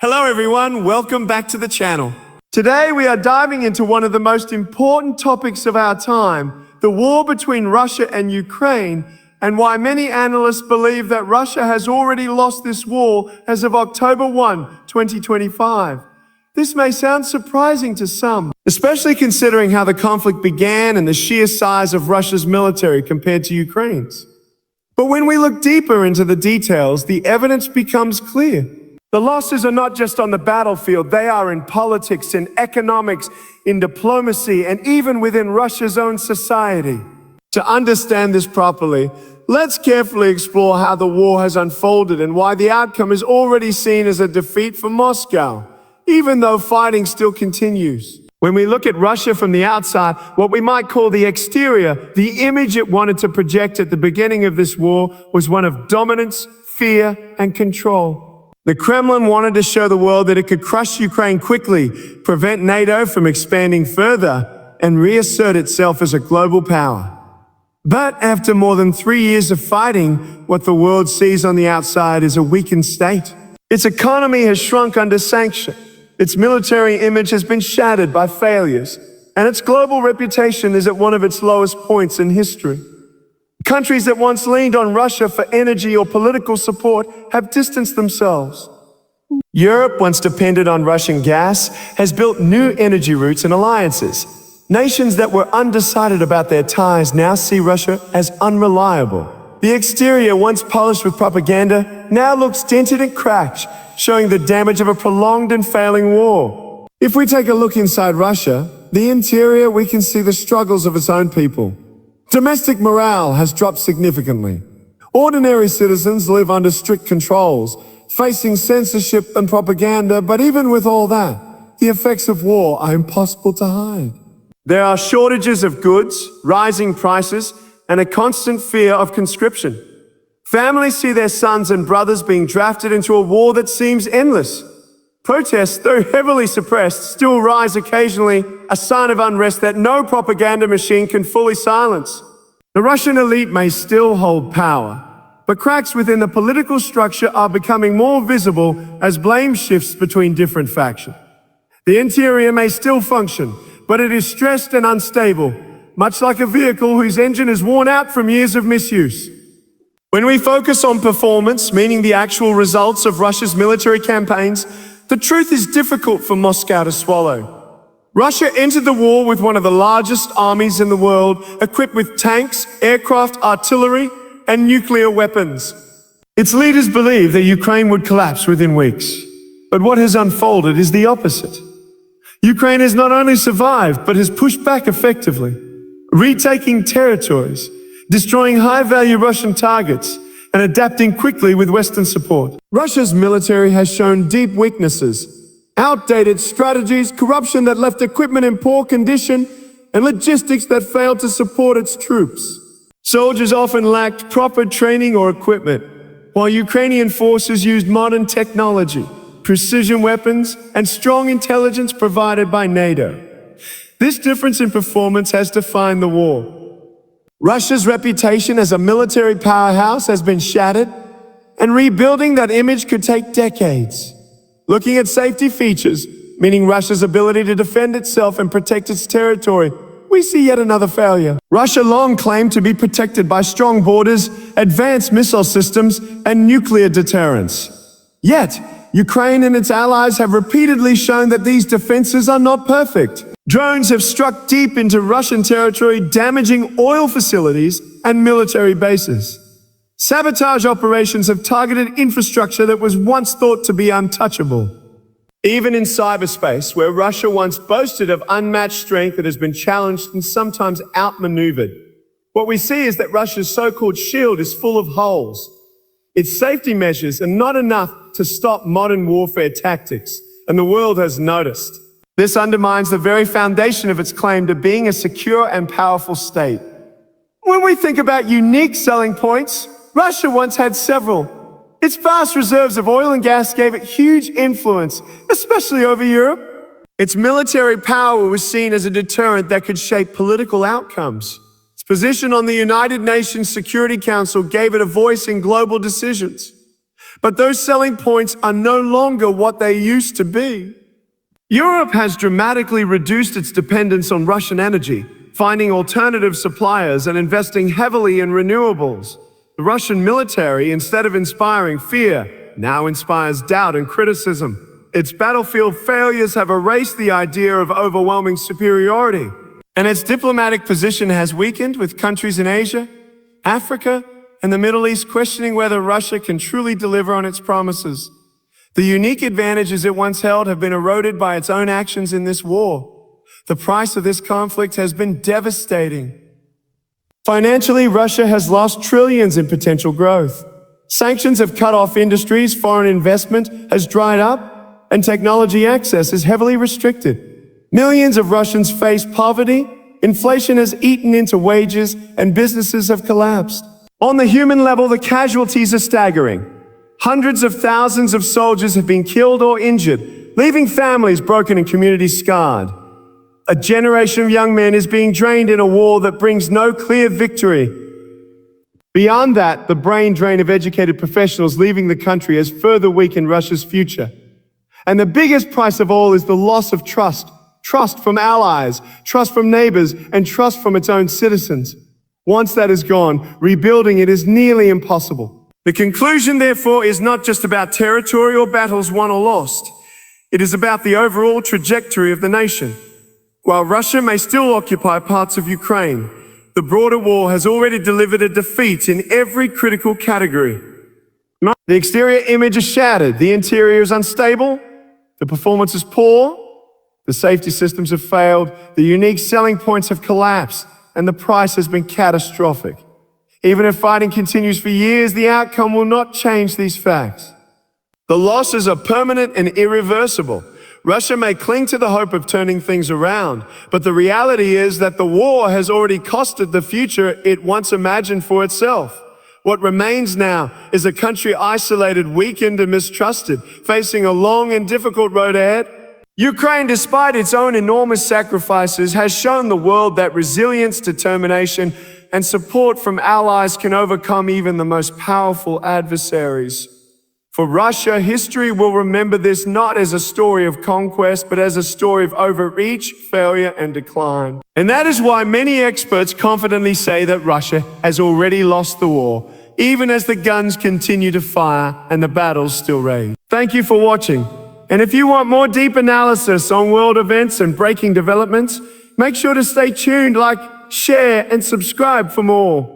Hello everyone, welcome back to the channel. Today we are diving into one of the most important topics of our time, the war between Russia and Ukraine, and why many analysts believe that Russia has already lost this war as of October 1, 2025. This may sound surprising to some, especially considering how the conflict began and the sheer size of Russia's military compared to Ukraine's. But when we look deeper into the details, the evidence becomes clear. The losses are not just on the battlefield, they are in politics, in economics, in diplomacy, and even within Russia's own society. To understand this properly, let's carefully explore how the war has unfolded and why the outcome is already seen as a defeat for Moscow, even though fighting still continues. When we look at Russia from the outside, what we might call the exterior, the image it wanted to project at the beginning of this war was one of dominance, fear, and control. The Kremlin wanted to show the world that it could crush Ukraine quickly, prevent NATO from expanding further, and reassert itself as a global power. But after more than 3 years of fighting, what the world sees on the outside is a weakened state. Its economy has shrunk under sanction. Its military image has been shattered by failures, and its global reputation is at one of its lowest points in history. Countries that once leaned on Russia for energy or political support have distanced themselves. Europe, once dependent on Russian gas, has built new energy routes and alliances. Nations that were undecided about their ties now see Russia as unreliable. The exterior, once polished with propaganda, now looks dented and cracked, showing the damage of a prolonged and failing war. If we take a look inside Russia, the interior, we can see the struggles of its own people. Domestic morale has dropped significantly. Ordinary citizens live under strict controls, facing censorship and propaganda, but even with all that, the effects of war are impossible to hide. There are shortages of goods, rising prices, and a constant fear of conscription. Families see their sons and brothers being drafted into a war that seems endless. Protests, though heavily suppressed, still rise occasionally, a sign of unrest that no propaganda machine can fully silence. The Russian elite may still hold power, but cracks within the political structure are becoming more visible as blame shifts between different factions. The interior may still function, but it is stressed and unstable, much like a vehicle whose engine is worn out from years of misuse. When we focus on performance, meaning the actual results of Russia's military campaigns, the truth is difficult for Moscow to swallow. Russia entered the war with one of the largest armies in the world, equipped with tanks, aircraft, artillery, and nuclear weapons. Its leaders believed that Ukraine would collapse within weeks. But what has unfolded is the opposite. Ukraine has not only survived, but has pushed back effectively, retaking territories, destroying high-value Russian targets, and adapting quickly with Western support. Russia's military has shown deep weaknesses, outdated strategies, corruption that left equipment in poor condition, and logistics that failed to support its troops. Soldiers often lacked proper training or equipment, while Ukrainian forces used modern technology, precision weapons, and strong intelligence provided by NATO. This difference in performance has defined the war. Russia's reputation as a military powerhouse has been shattered, and rebuilding that image could take decades. Looking at safety features, meaning Russia's ability to defend itself and protect its territory, we see yet another failure. Russia long claimed to be protected by strong borders, advanced missile systems, and nuclear deterrence. Yet, Ukraine and its allies have repeatedly shown that these defenses are not perfect. Drones have struck deep into Russian territory, damaging oil facilities and military bases. Sabotage operations have targeted infrastructure that was once thought to be untouchable. Even in cyberspace, where Russia once boasted of unmatched strength, it has been challenged and sometimes outmaneuvered. What we see is that Russia's so-called shield is full of holes. Its safety measures are not enough to stop modern warfare tactics, and the world has noticed. This undermines the very foundation of its claim to being a secure and powerful state. When we think about unique selling points, Russia once had several. Its vast reserves of oil and gas gave it huge influence, especially over Europe. Its military power was seen as a deterrent that could shape political outcomes. Its position on the United Nations Security Council gave it a voice in global decisions. But those selling points are no longer what they used to be. Europe has dramatically reduced its dependence on Russian energy, finding alternative suppliers and investing heavily in renewables. The Russian military, instead of inspiring fear, now inspires doubt and criticism. Its battlefield failures have erased the idea of overwhelming superiority. And its diplomatic position has weakened, with countries in Asia, Africa, and the Middle East questioning whether Russia can truly deliver on its promises. The unique advantages it once held have been eroded by its own actions in this war. The price of this conflict has been devastating. Financially, Russia has lost trillions in potential growth. Sanctions have cut off industries, foreign investment has dried up, and technology access is heavily restricted. Millions of Russians face poverty, inflation has eaten into wages, and businesses have collapsed. On the human level, the casualties are staggering. Hundreds of thousands of soldiers have been killed or injured, leaving families broken and communities scarred. A generation of young men is being drained in a war that brings no clear victory. Beyond that, the brain drain of educated professionals leaving the country has further weakened Russia's future. And the biggest price of all is the loss of trust. Trust from allies, trust from neighbors, and trust from its own citizens. Once that is gone, rebuilding it is nearly impossible. The conclusion, therefore, is not just about territory or battles won or lost. It is about the overall trajectory of the nation. While Russia may still occupy parts of Ukraine, the broader war has already delivered a defeat in every critical category. The exterior image is shattered, the interior is unstable, the performance is poor, the safety systems have failed, the unique selling points have collapsed, and the price has been catastrophic. Even if fighting continues for years, the outcome will not change these facts. The losses are permanent and irreversible. Russia may cling to the hope of turning things around, but the reality is that the war has already costed the future it once imagined for itself. What remains now is a country isolated, weakened, and mistrusted, facing a long and difficult road ahead. Ukraine, despite its own enormous sacrifices, has shown the world that resilience, determination, and support from allies can overcome even the most powerful adversaries. For Russia, history will remember this not as a story of conquest, but as a story of overreach, failure, and decline. And that is why many experts confidently say that Russia has already lost the war, even as the guns continue to fire and the battles still rage. Thank you for watching. And if you want more deep analysis on world events and breaking developments, make sure to stay tuned, like, share, and subscribe for more.